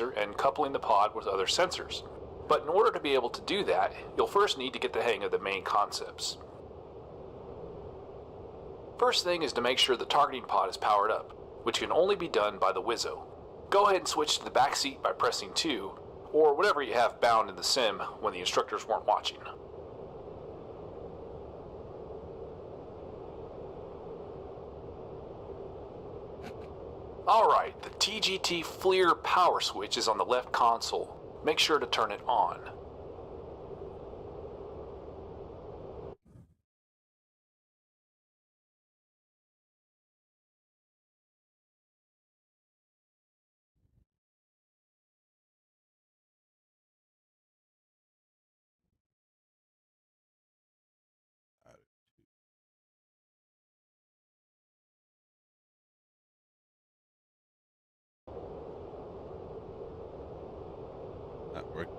and coupling the pod with other sensors. But in order to be able to do that, you'll first need to get the hang of the main concepts. First thing is to make sure the targeting pod is powered up, which can only be done by the Wizzo. Go ahead and switch to the back seat by pressing 2, or whatever you have bound in the sim when the instructors weren't watching. Alright, the TGT FLIR power switch is on the left console. Make sure to turn it on. Not working.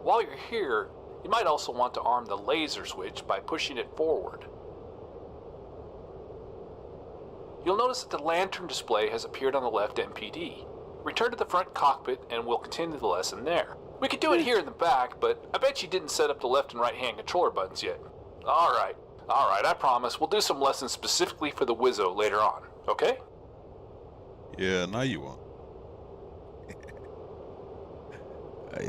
While you're here, you might also want to arm the laser switch by pushing it forward. You'll notice that the lantern display has appeared on the left MPD. Return to the front cockpit and we'll continue the lesson there. We could do it here in the back, but I bet you didn't set up the left and right hand controller buttons yet. Alright, I promise. We'll do some lessons specifically for the Wizzo later on, okay? Yeah, now you won't.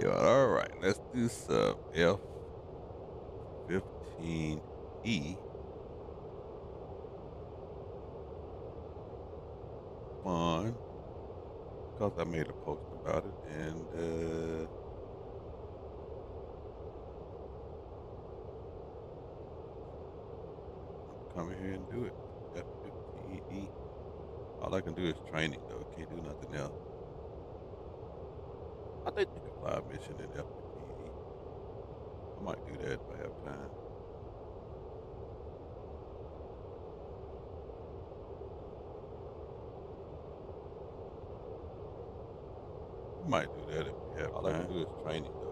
All right, let's do some F15E. On, because I made a post about it, and I'm coming here and do it. F15E. All I can do is training though. Can't do nothing else. I think you can fly a mission in F15E. I might do that if I have time. I might do that if we have time. All I can do is training though.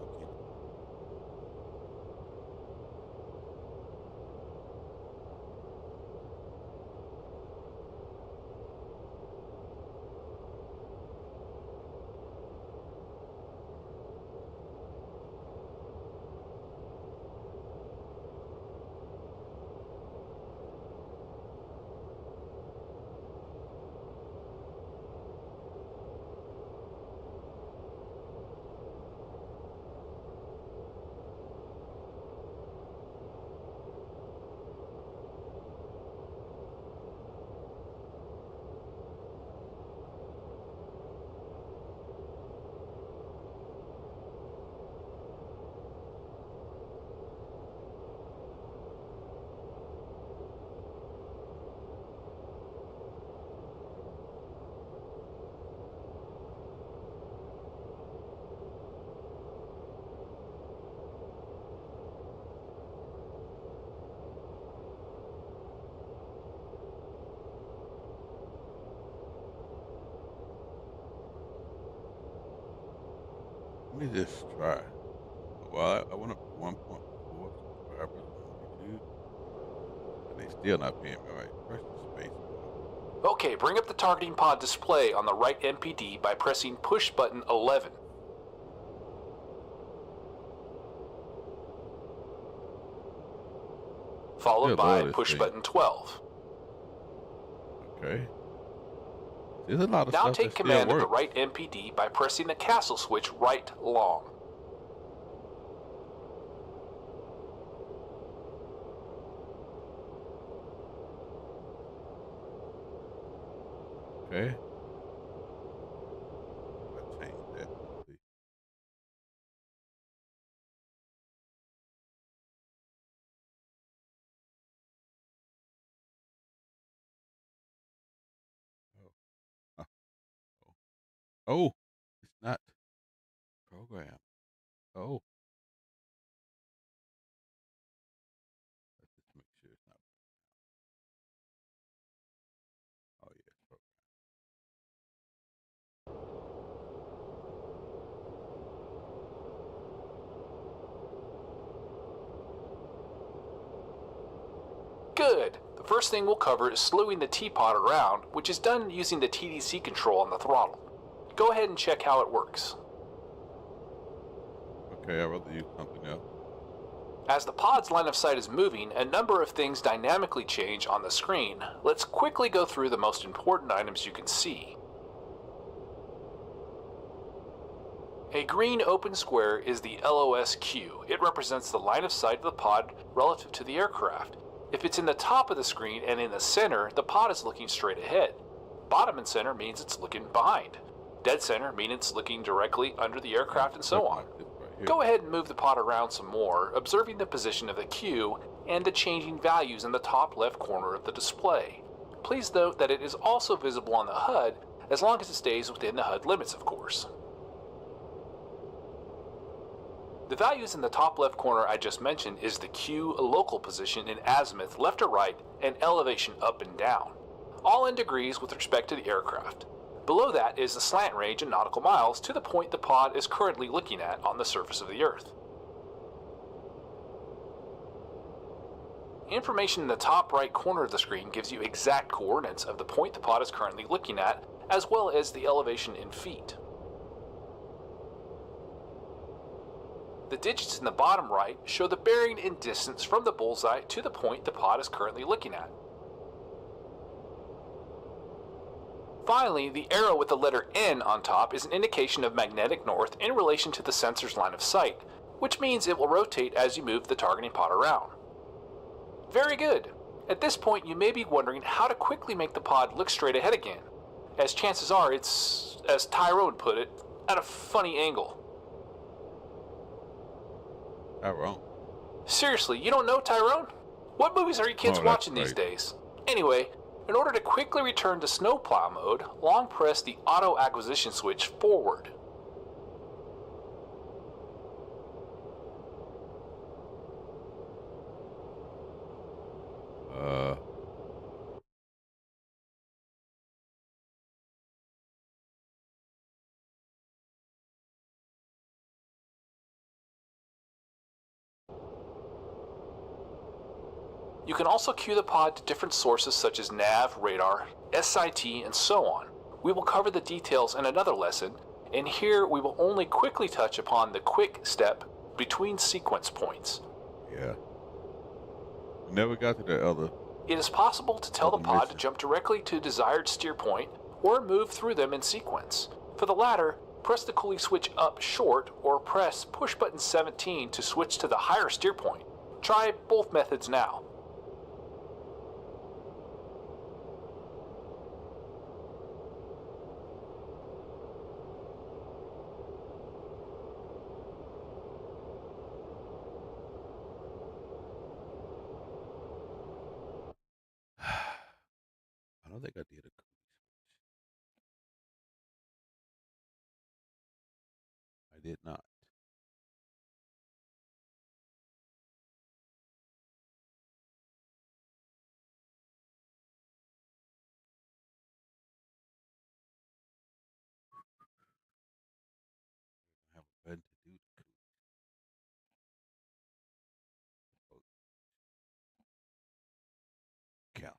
Let me just try. Well, I went up to 1.4 subscribers on YouTube, and they still not paying me right. Press the space. Okay, bring up the targeting pod display on the right MPD by pressing push button 11. Followed by push button 12. Okay. There's a lot of now stuff take that command still of the works. right MPD by pressing the castle switch right long. Okay. I changed that. See. Oh. Oh, it's not programmed. Oh, let's just make sure it's not. Oh yeah, it's broken. Good. The first thing we'll cover is slewing the teapot around, which is done using the TDC control on the throttle. Go ahead and check how it works. Okay, I'd rather use something else. As the pod's line of sight is moving, a number of things dynamically change on the screen. Let's quickly go through the most important items you can see. A green open square is the LOSQ. It represents the line of sight of the pod relative to the aircraft. If it's in the top of the screen and in the center, the pod is looking straight ahead. Bottom and center means it's looking behind. Dead center means it's looking directly under the aircraft, and so on. Go ahead and move the pod around some more, observing the position of the Q and the changing values in the top left corner of the display. Please note that it is also visible on the HUD, as long as it stays within the HUD limits, of course. The values in the top left corner I just mentioned is the Q local position in azimuth left or right and elevation up and down, all in degrees with respect to the aircraft. Below that is the slant range in nautical miles to the point the pod is currently looking at on the surface of the Earth. Information in the top right corner of the screen gives you exact coordinates of the point the pod is currently looking at, as well as the elevation in feet. The digits in the bottom right show the bearing and distance from the bullseye to the point the pod is currently looking at. Finally, the arrow with the letter N on top is an indication of magnetic north in relation to the sensor's line of sight, which means it will rotate as you move the targeting pod around. Very good. At this point, you may be wondering how to quickly make the pod look straight ahead again, as chances are it's, as Tyrone put it, at a funny angle. Tyrone. Seriously, you don't know Tyrone? What movies are you kids watching these crazy. days? Anyway, in order to quickly return to snowplow mode, long press the auto acquisition switch forward. You can also cue the pod to different sources such as nav, radar, SIT, and so on. We will cover the details in another lesson, and here we will only quickly touch upon the quick step between sequence points. Yeah. We never got to the other. It is possible to tell the pod to jump directly to desired steer point or move through them in sequence. For the latter, press the coolie switch up short or press push button 17 to switch to the higher steer point. Try both methods now. I don't think I did a cookie switch. I did not. I have a button to do the cookie. Oh, cancel.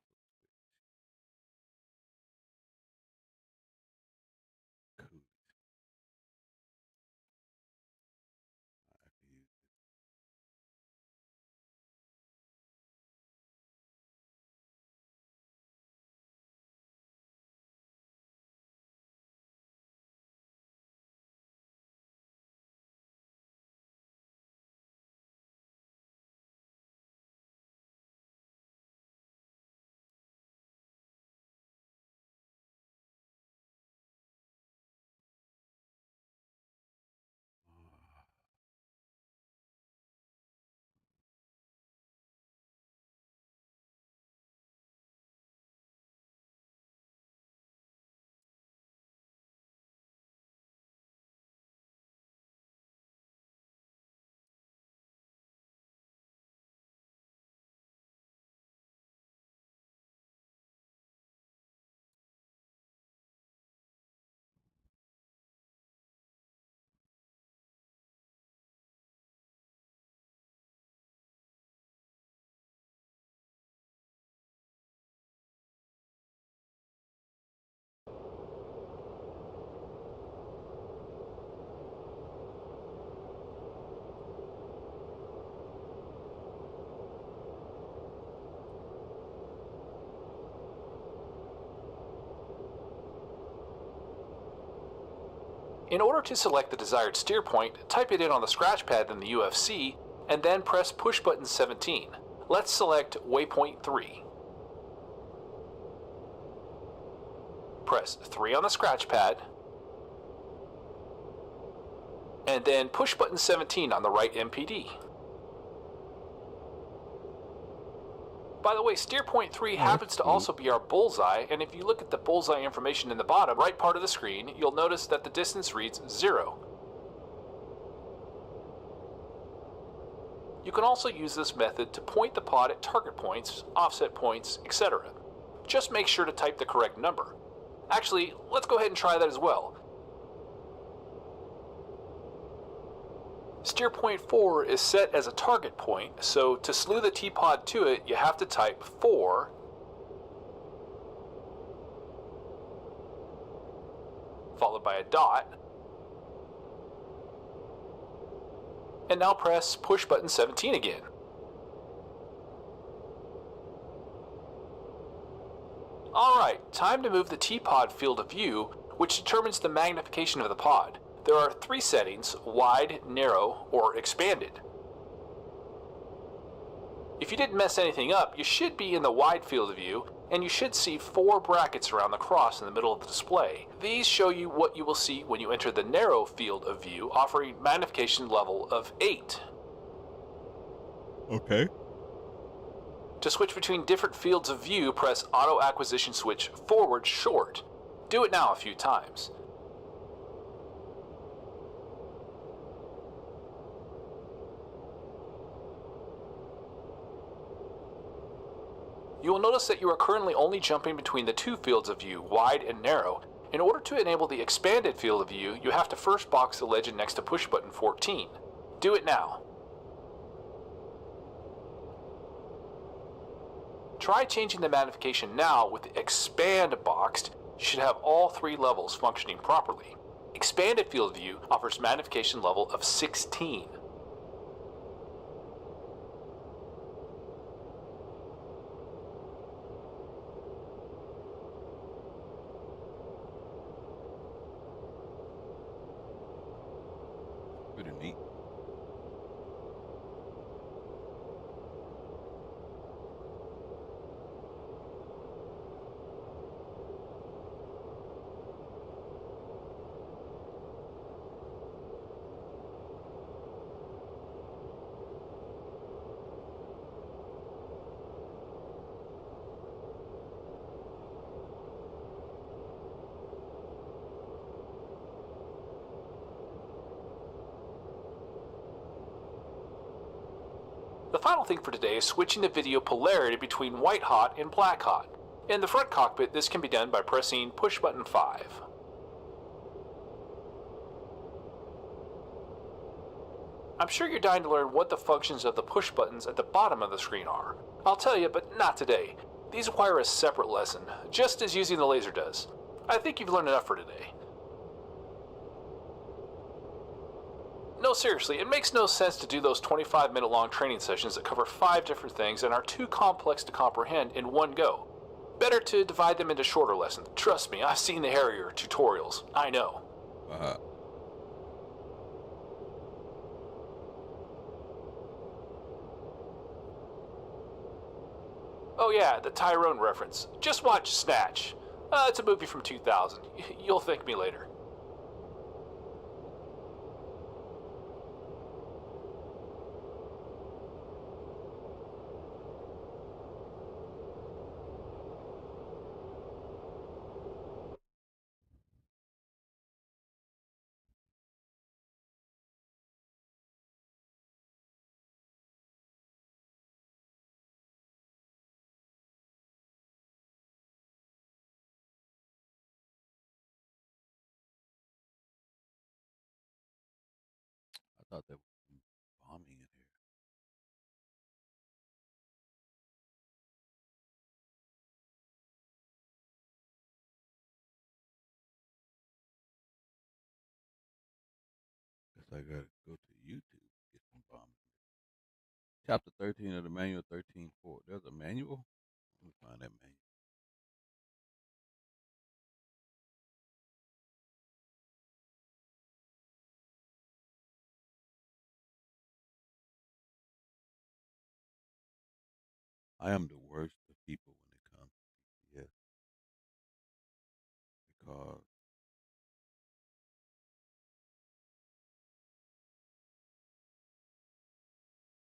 In order to select the desired steer point, type it in on the scratch pad in the UFC, and then press push button 17. Let's select waypoint 3. Press 3 on the scratch pad, and then push button 17 on the right MPD. By the way, steer point 3 happens to also be our bullseye, and if you look at the bullseye information in the bottom right part of the screen, you'll notice that the distance reads 0. You can also use this method to point the pod at target points, offset points, etc. Just make sure to type the correct number. Actually, let's go ahead and try that as well. Steer point 4 is set as a target point, so to slew the T-pod to it, you have to type 4, followed by a dot, and now press push button 17 again. Alright, time to move the T-pod field of view, which determines the magnification of the pod. There are 3 settings: wide, narrow, or expanded. If you didn't mess anything up, you should be in the wide field of view, and you should see 4 brackets around the cross in the middle of the display. These show you what you will see when you enter the narrow field of view, offering magnification level of 8. Okay. To switch between different fields of view, press Auto Acquisition Switch forward short. Do it now a few times. You will notice that you are currently only jumping between the 2 fields of view, wide and narrow. In order to enable the expanded field of view, you have to first box the legend next to push button 14. Do it now. Try changing the magnification now with the expand boxed. You should have all 3 levels functioning properly. Expanded field of view offers magnification level of 16. Pretty neat. The final thing for today is switching the video polarity between white hot and black hot. In the front cockpit, this can be done by pressing push button 5. I'm sure you're dying to learn what the functions of the push buttons at the bottom of the screen are. I'll tell you, but not today. These require a separate lesson, just as using the laser does. I think you've learned enough for today. No, seriously, it makes no sense to do those 25-minute long training sessions that cover 5 different things and are too complex to comprehend in one go. Better to divide them into shorter lessons. Trust me, I've seen the Harrier tutorials. I know. Oh yeah, the Tyrone reference. Just watch Snatch. It's a movie from 2000. You'll thank me later. I thought there was some bombing in here. Guess I gotta go to YouTube to get some bombing. Chapter 13 of the manual 13.4. There's a manual? Let me find that manual. I am the worst of people when it comes to DCS because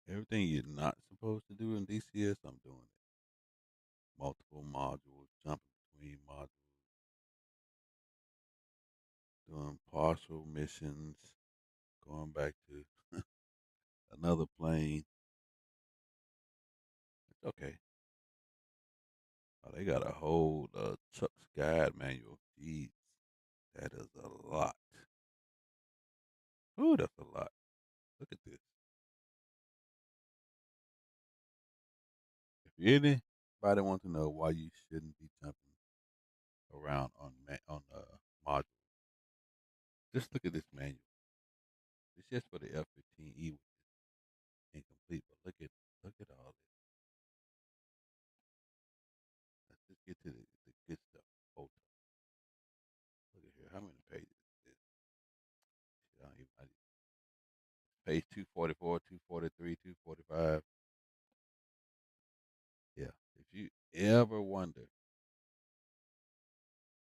everything you're not supposed to do in DCS, I'm doing it. Multiple modules, jumping between modules, doing partial missions, going back to another plane. It's okay. Oh, they got a whole Chuck's Guide manual. Jeez, that is a lot. Ooh, that's a lot. Look at this. If anybody wants to know why you shouldn't be jumping around on modules, just look at this manual. It's just for the F-15E, which is incomplete. But look at all this. Let's just get to the good stuff. Hold on. Look at here. How many pages is this? I don't even. Page 244, 243, 245. Yeah. If you ever wonder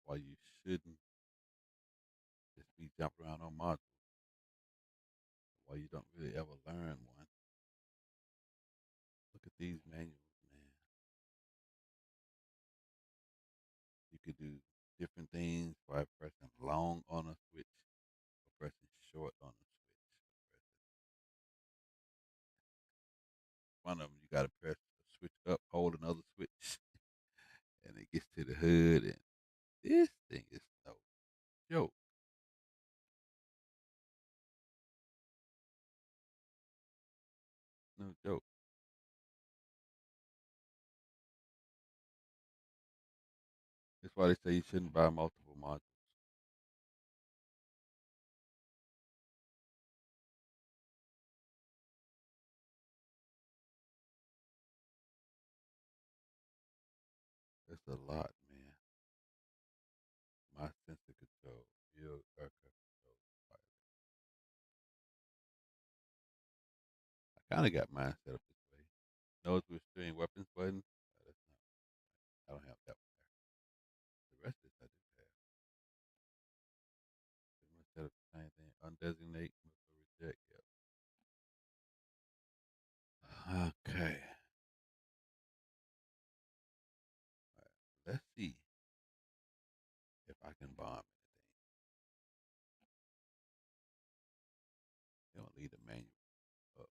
why you shouldn't just be jumping around on modules, why you don't really ever learn one, look at these manuals, man. You could do different things by pressing long on a switch or pressing short on a switch. One of them, you got to press the switch up, hold another switch, and it gets to the hood. And this thing is no joke. No joke. That's why they say you shouldn't buy multiple modules. That's a lot, man. My sensor control, field aircraft control pilot. I kind of got mine set up this way. Nose restrain weapons button. That's not. I don't have that one there. The rest of this I do have. Pretty much set up the same thing. Undesignate missile reject. Yep. Okay. All right. Let's see if I can bomb anything. They don't leave the manual up.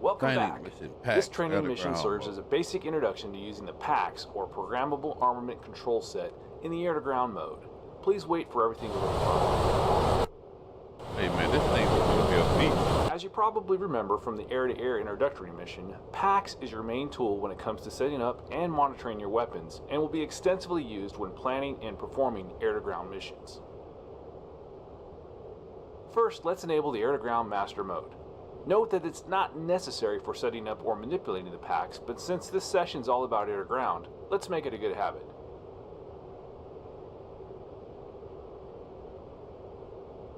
Welcome Training back. mission This PAX training mission underground serves as a basic introduction to using the PAX, or Programmable Armament Control Set, in the air-to-ground mode. Please wait for everything to load properly. Hey man, this thing's gonna be a beast. As you probably remember from the air-to-air introductory mission, PAX is your main tool when it comes to setting up and monitoring your weapons, and will be extensively used when planning and performing air-to-ground missions. First, let's enable the air-to-ground master mode. Note that it's not necessary for setting up or manipulating the PAX, but since this session's all about air-to-ground, let's make it a good habit.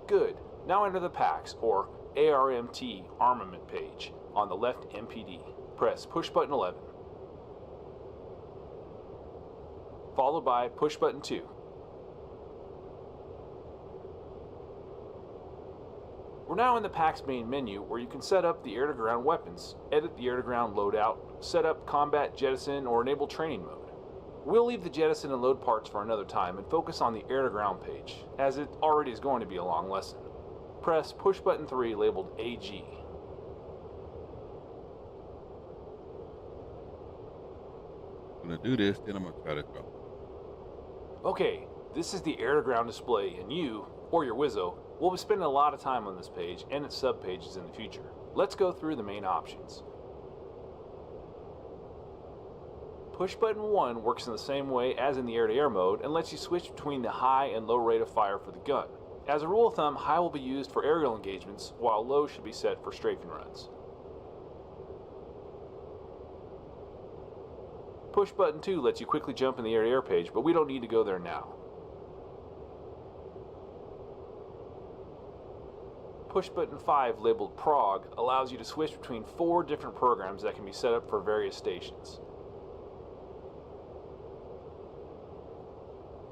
Good. Now enter the PAX, or ARMT armament page, on the left MPD. Press push button 11, followed by push button 2. We're now in the PAX main menu, where you can set up the air-to-ground weapons, edit the air-to-ground loadout, set up combat jettison, or enable training mode. We'll leave the jettison and load parts for another time and focus on the air-to-ground page, as it already is going to be a long lesson. Press push button 3 labeled AG. I'm gonna do this, then I'm gonna try to drop. Okay, this is the air-to-ground display, and you, or your Wizzo, will be spending a lot of time on this page and its subpages in the future. Let's go through the main options. Push button 1 works in the same way as in the air-to-air mode and lets you switch between the high and low rate of fire for the gun. As a rule of thumb, high will be used for aerial engagements, while low should be set for strafing runs. Push button 2 lets you quickly jump in the air-to-air page, but we don't need to go there now. Push button 5, labeled Prog, allows you to switch between 4 different programs that can be set up for various stations.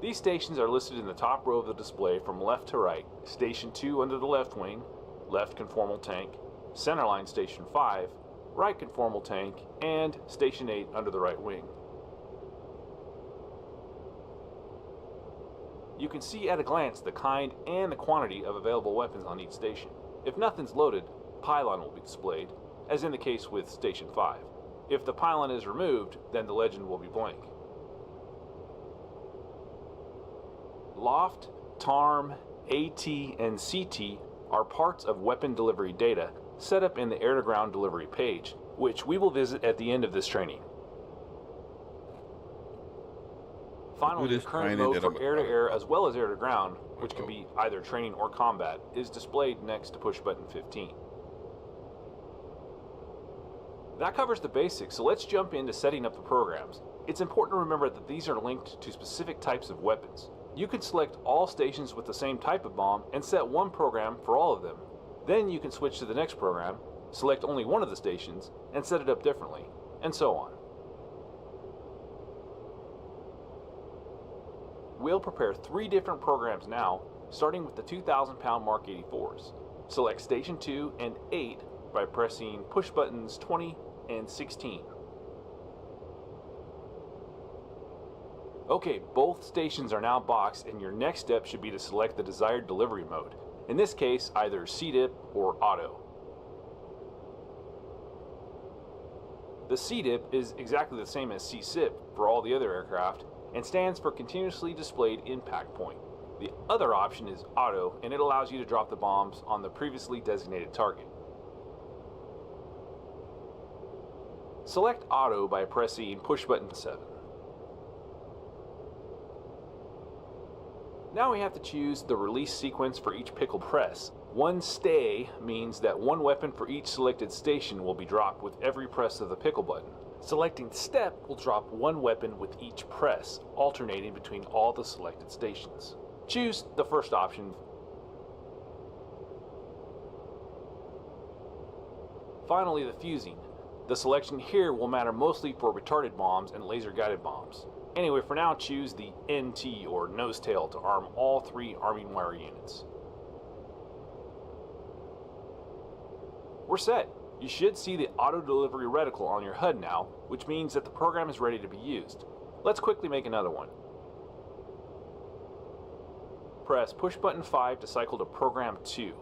These stations are listed in the top row of the display from left to right. Station 2 under the left wing, left conformal tank, centerline Station 5, right conformal tank, and Station 8 under the right wing. You can see at a glance the kind and the quantity of available weapons on each station. If nothing's loaded, pylon will be displayed, as in the case with Station 5. If the pylon is removed, then the legend will be blank. Loft, TARM, AT, and CT are parts of weapon delivery data set up in the air-to-ground delivery page, which we will visit at the end of this training. Finally, the current mode for air-to-air as well as air-to-ground, which can be either training or combat, is displayed next to push button 15. That covers the basics, so let's jump into setting up the programs. It's important to remember that these are linked to specific types of weapons. You can select all stations with the same type of bomb and set one program for all of them. Then you can switch to the next program, select only one of the stations, and set it up differently, and so on. We'll prepare 3 different programs now, starting with the 2,000-pound Mark 84s. Select Station 2 and 8 by pressing push buttons 20 and 16. Okay, both stations are now boxed, and your next step should be to select the desired delivery mode. In this case, either CDIP or Auto. The CDIP is exactly the same as CSIP for all the other aircraft, and stands for Continuously Displayed Impact Point. The other option is Auto, and it allows you to drop the bombs on the previously designated target. Select Auto by pressing push button 7. Now we have to choose the release sequence for each pickle press. One stay means that one weapon for each selected station will be dropped with every press of the pickle button. Selecting step will drop one weapon with each press, alternating between all the selected stations. Choose the first option. Finally, the fusing. The selection here will matter mostly for retarded bombs and laser-guided bombs. Anyway, for now, choose the NT or nose tail to arm all 3 arming wire units. We're set. You should see the auto delivery reticle on your HUD now, which means that the program is ready to be used. Let's quickly make another one. Press push button 5 to cycle to program 2.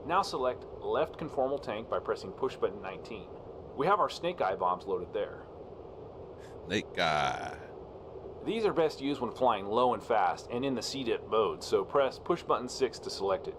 Now select left conformal tank by pressing push button 19. We have our snake eye bombs loaded there. Snake eye. These are best used when flying low and fast and in the CDIP mode, so press push button 6 to select it.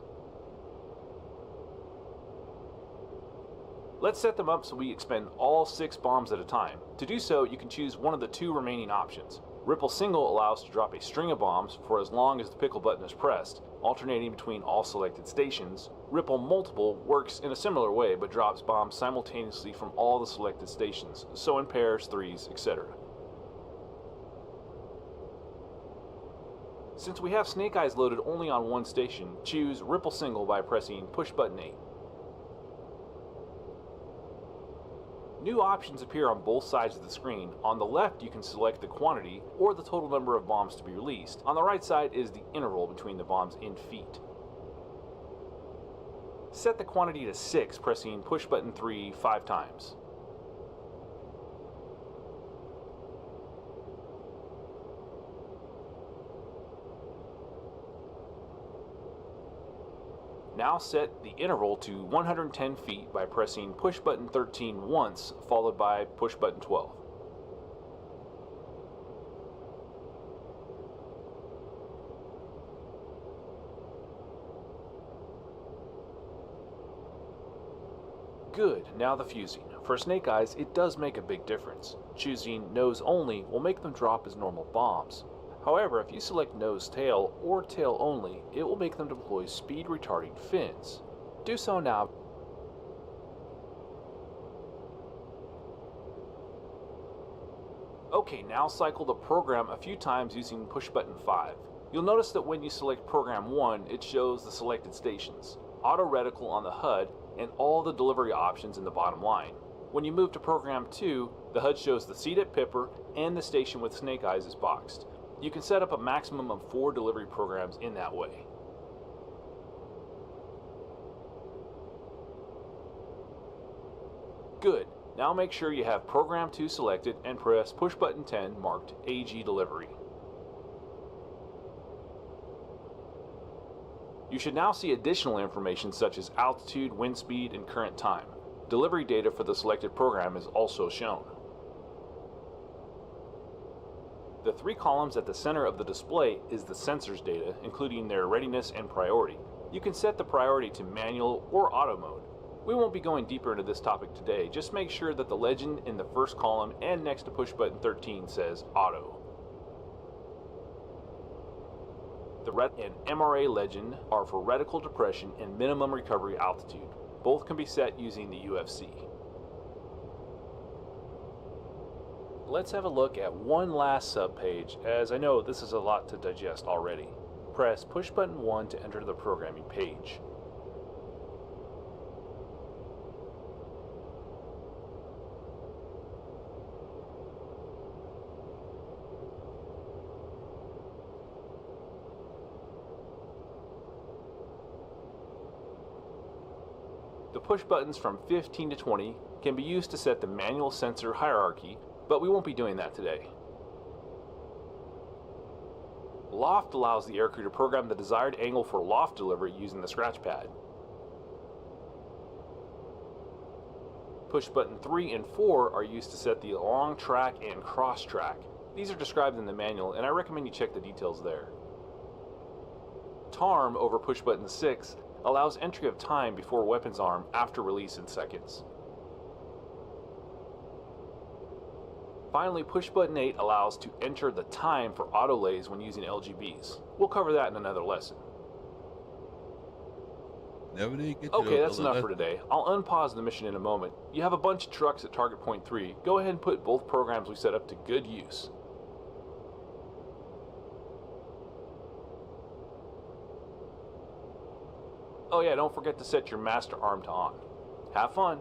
Let's set them up so we expend all 6 bombs at a time. To do so, you can choose one of the 2 remaining options. Ripple single allows to drop a string of bombs for as long as the pickle button is pressed, alternating between all selected stations. Ripple multiple works in a similar way, but drops bombs simultaneously from all the selected stations, so in pairs, threes, etc. Since we have snake eyes loaded only on one station, choose ripple single by pressing push button 8. New options appear on both sides of the screen. On the left, you can select the quantity or the total number of bombs to be released. On the right side is the interval between the bombs in feet. Set the quantity to 6, pressing push button 3 5 times. Now set the interval to 110 feet by pressing push button 13 once, followed by push button 12. Good, now the fusing. For Snake Eyes, it does make a big difference. Choosing nose only will make them drop as normal bombs. However, if you select nose tail or tail only, it will make them deploy speed retarding fins. Do so now. Okay, now cycle the program a few times using push button 5. You'll notice that when you select program 1, it shows the selected stations, auto reticle on the HUD, and all the delivery options in the bottom line. When you move to program 2, the HUD shows the seat at Pipper and the station with Snake Eyes is boxed. You can set up a maximum of 4 delivery programs in that way. Good. Now make sure you have program 2 selected and press push button 10 marked AG delivery. You should now see additional information such as altitude, wind speed, and current time. Delivery data for the selected program is also shown. The 3 columns at the center of the display is the sensors data, including their readiness and priority. You can set the priority to manual or auto mode. We won't be going deeper into this topic today, just make sure that the legend in the first column and next to push button 13 says auto. The red and MRA legend are for reticle depression and minimum recovery altitude. Both can be set using the UFC. Let's have a look at one last subpage, as I know this is a lot to digest already. Press push button 1 to enter the programming page. The push buttons from 15 to 20 can be used to set the manual sensor hierarchy, but we won't be doing that today. Loft allows the aircrew to program the desired angle for loft delivery using the scratch pad. Push button 3 and 4 are used to set the long track and cross track. These are described in the manual, and I recommend you check the details there. TARM over push button 6 allows entry of time before weapons arm after release in seconds. Finally, push button 8 allows to enter the time for auto lays when using LGBs. We'll cover that in another lesson. Never did get to Okay, those that's other enough for lessons. today. I'll unpause the mission in a moment. You have a bunch of trucks at target point 3. Go ahead and put both programs we set up to good use. Oh yeah, don't forget to set your master arm to on. Have fun!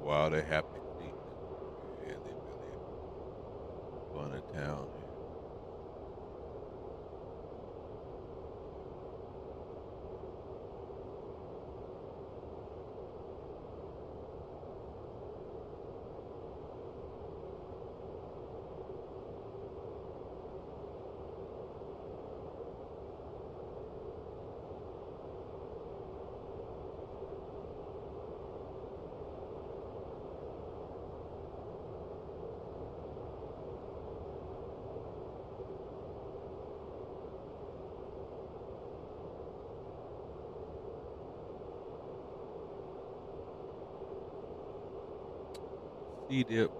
Wow, they happy to see him. Yeah, they really fun in town. C-dip.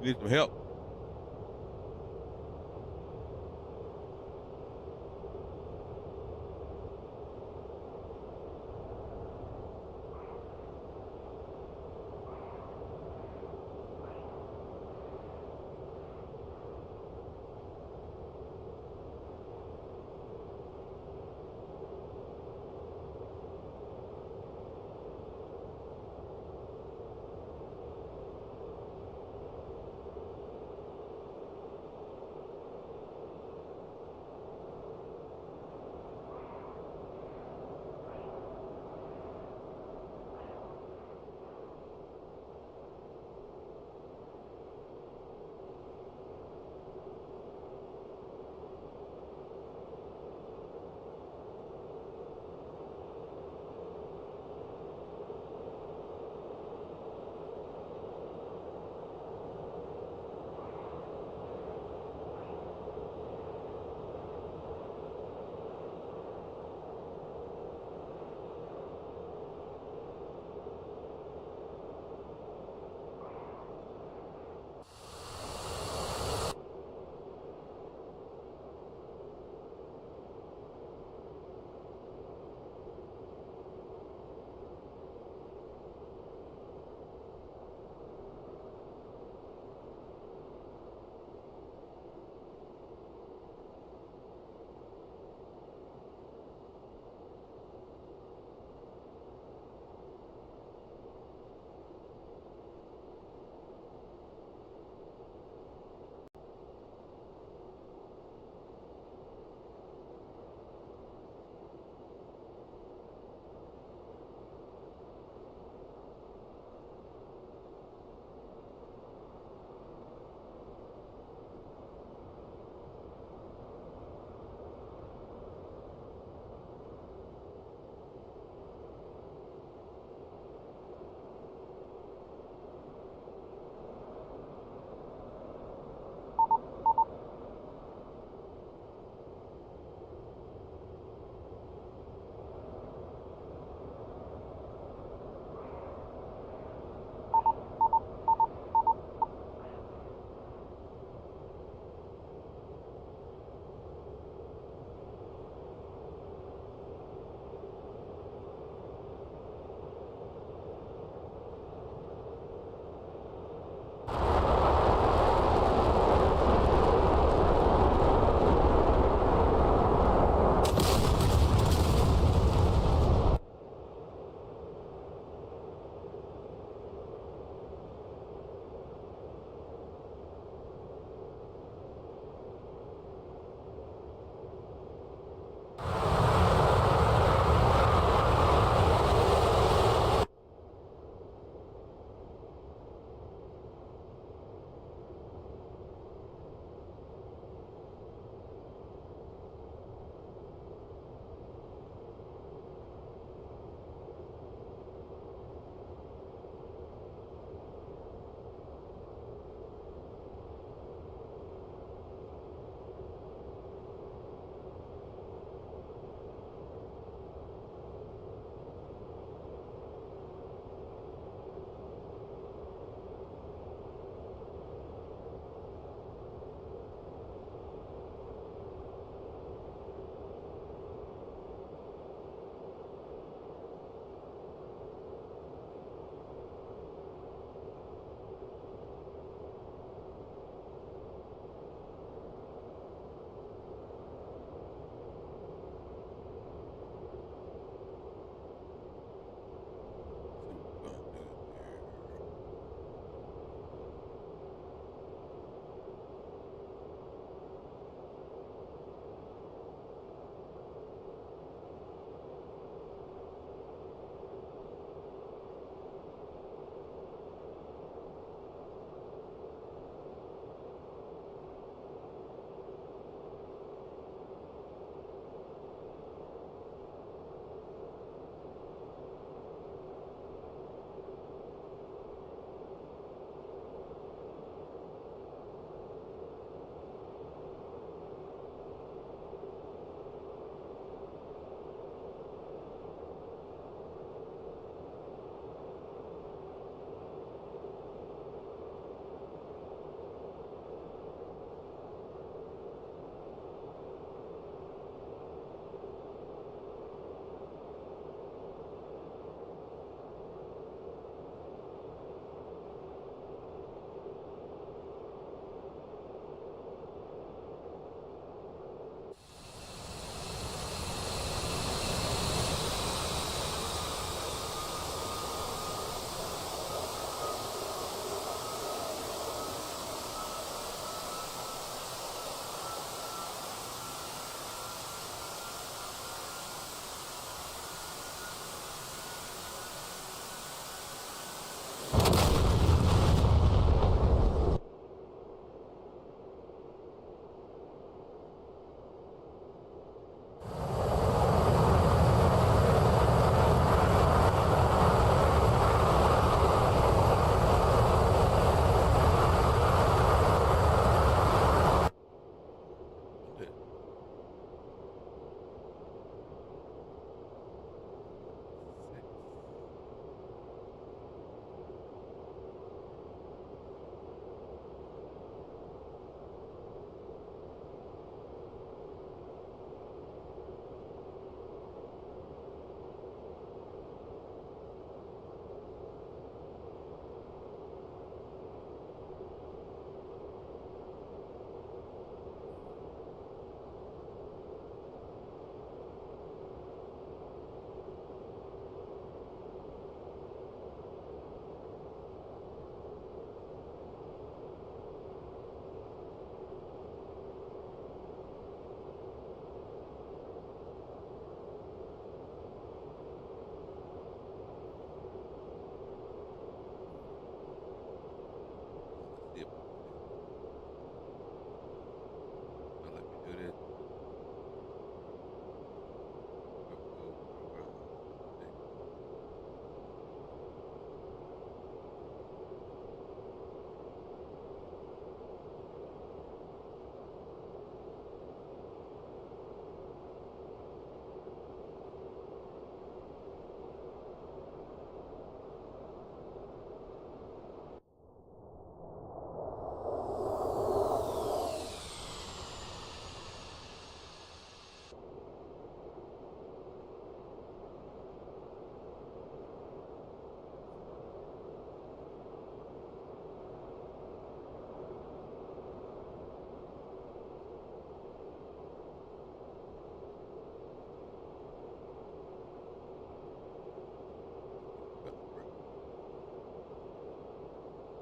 You need some help?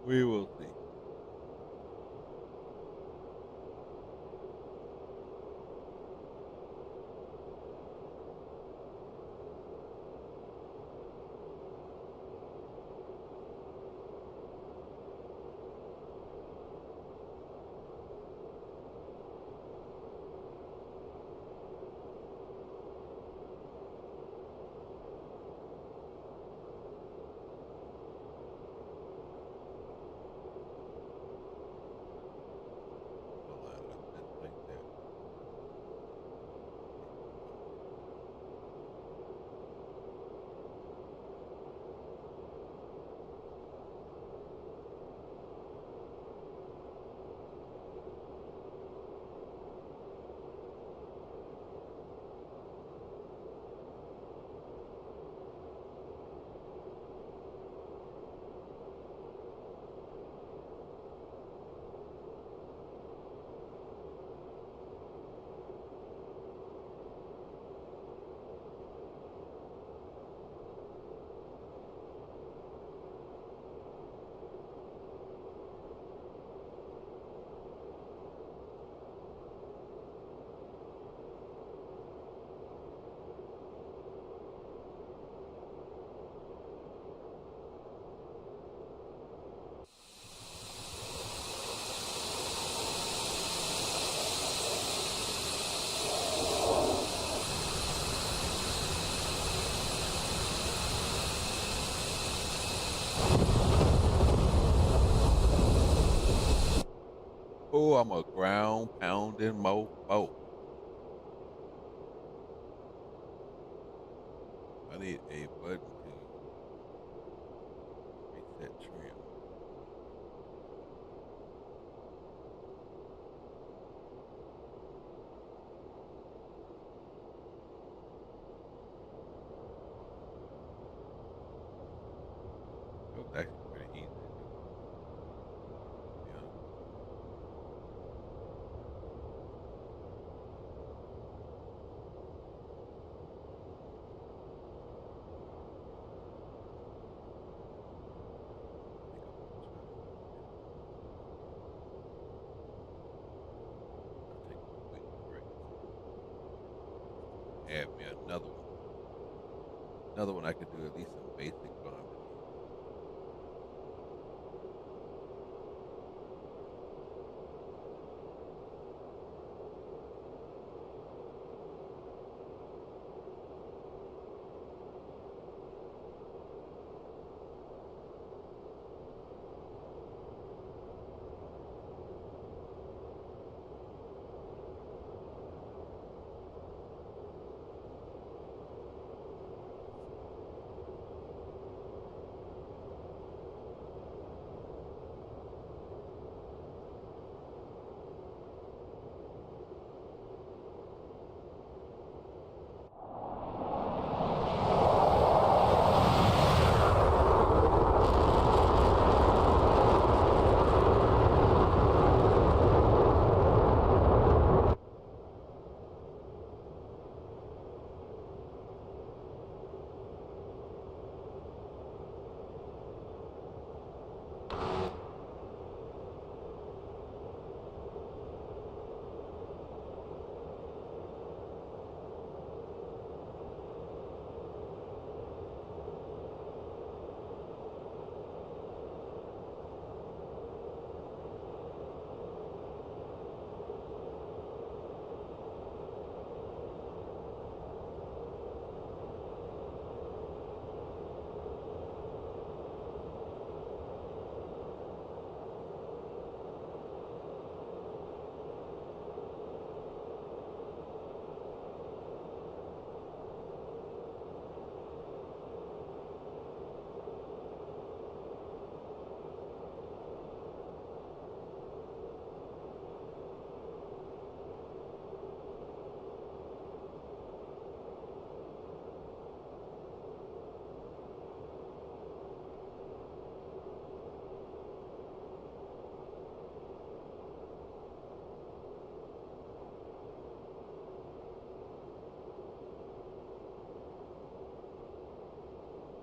We will see. Hold on, let's take that. Oh, I'm a ground pounding mofo. I need a button to reset trim. That was actually pretty easy to do. Yeah. Take a quick break. Add me another one. Another one I could do at least some basic bonding.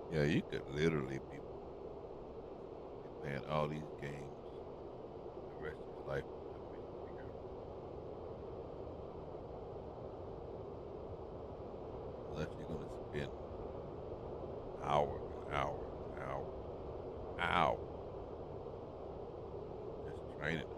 Yeah, you could literally be playing all these games the rest of your life until we figure out. Unless you're gonna spend hours and hours and hours, hours just training them.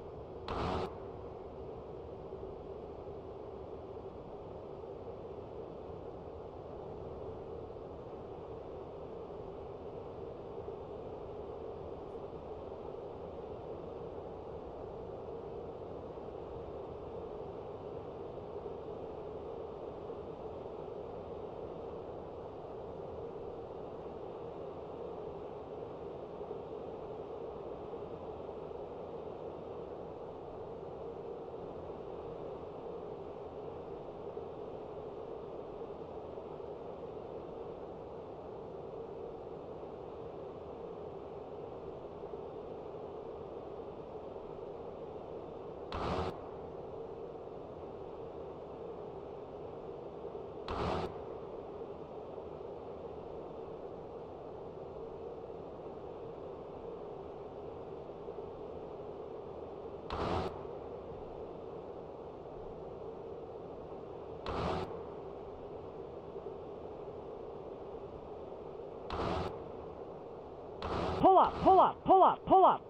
Pull up, pull up, pull up, pull up.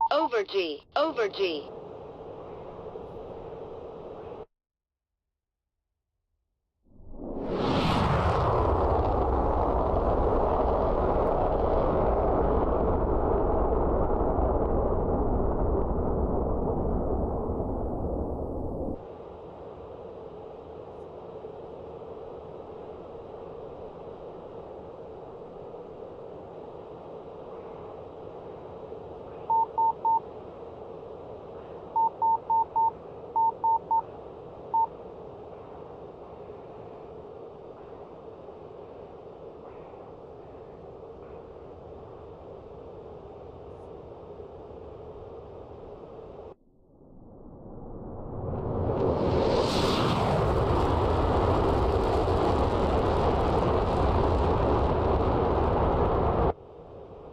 Over G, over G.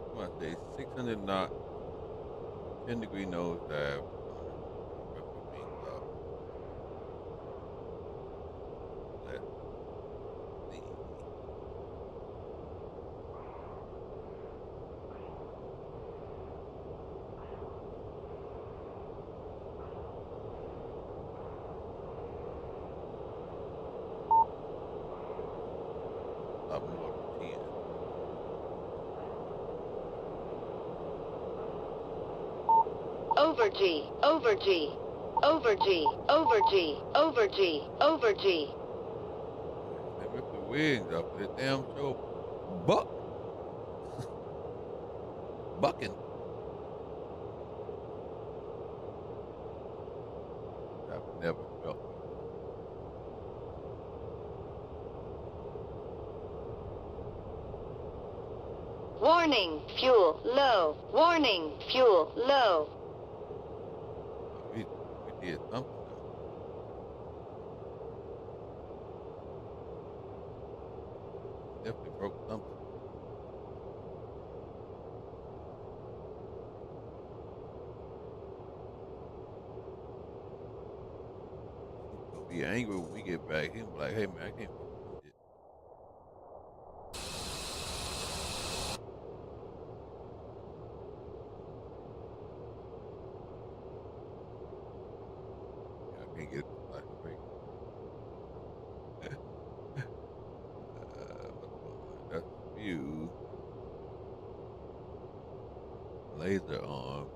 I'm gonna say 600 knot, 10-degree nosedive, rip the wings off. Let's see. I'll move up to 10. Over G, over G. Over G, over G, over G, over G. Man, rip the wings off of that damn show. Buck. Bucking. I've never felt like Warning, fuel low. Warning, fuel low. we did something though. Definitely broke something. He's gonna be angry when we get back. He'll be like, hey man, I can't fuck with this shit. Yeah, I can't get it to fly straight. What's going on? That's view. Laser arm.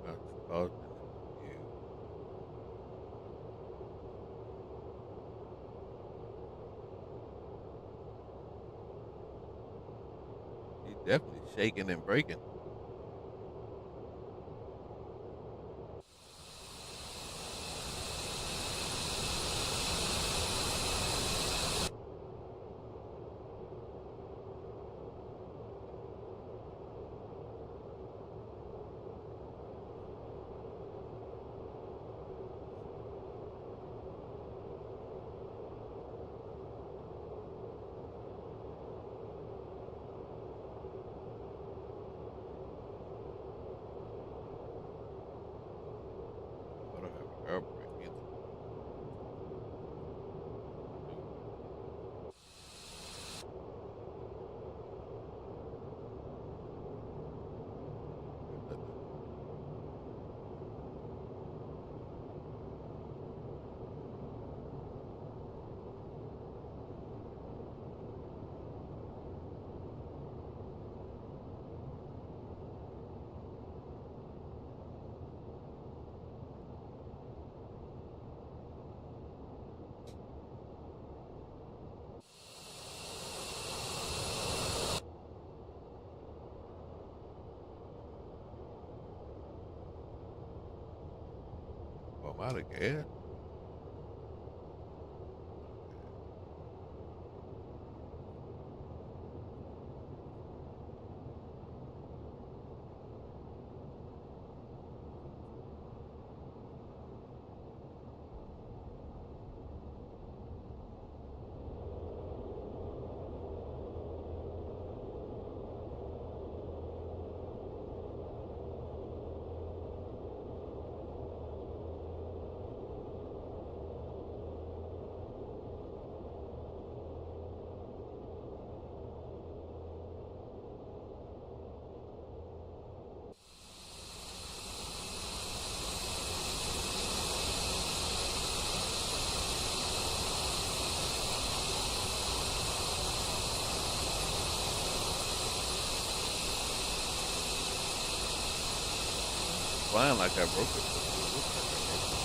That's causing the view. definitely shaking and breaking. I don't have an air brake either. Oh, I'm out of gas. Flying like I broke it. It looks like I broke it.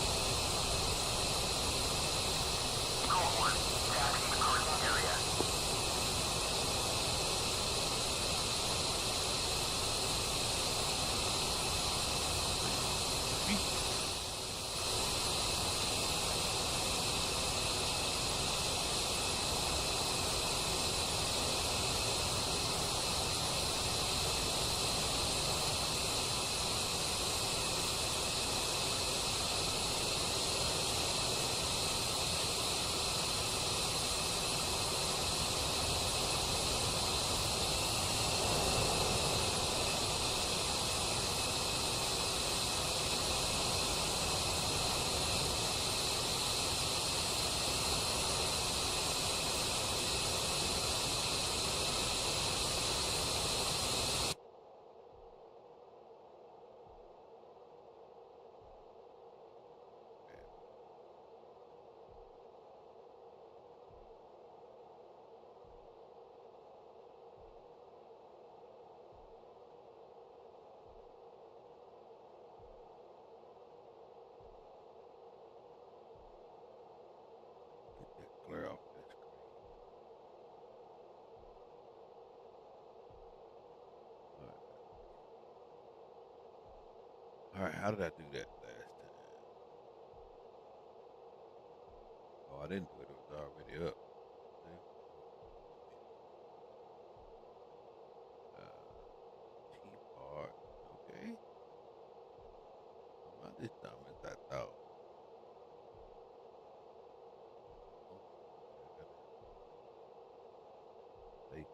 Get that glare off that screen. All right, how did I do that last time? Oh, I didn't do it. It was already up. See? T-part. Okay. I'm not as dumb as I thought. Oh, I gotta say,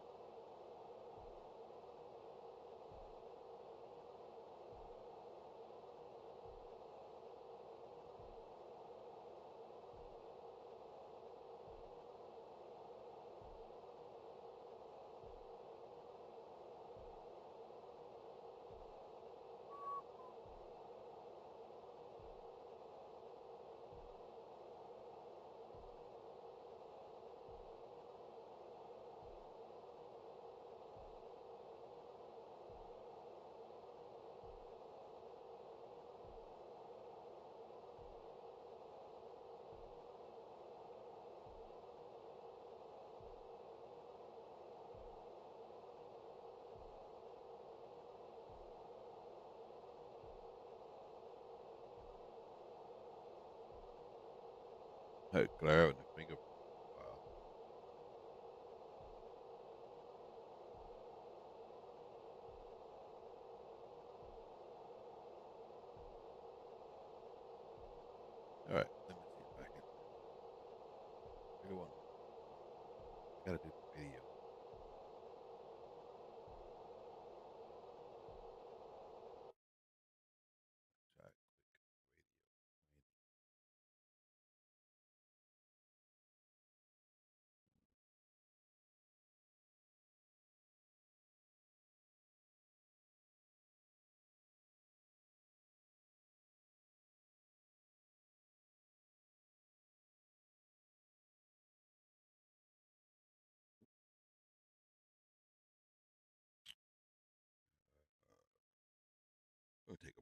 Had glare on the fingerprint. Wow. All right, let me see if I can. Everyone, gotta do the video. Try quick radio. It'll take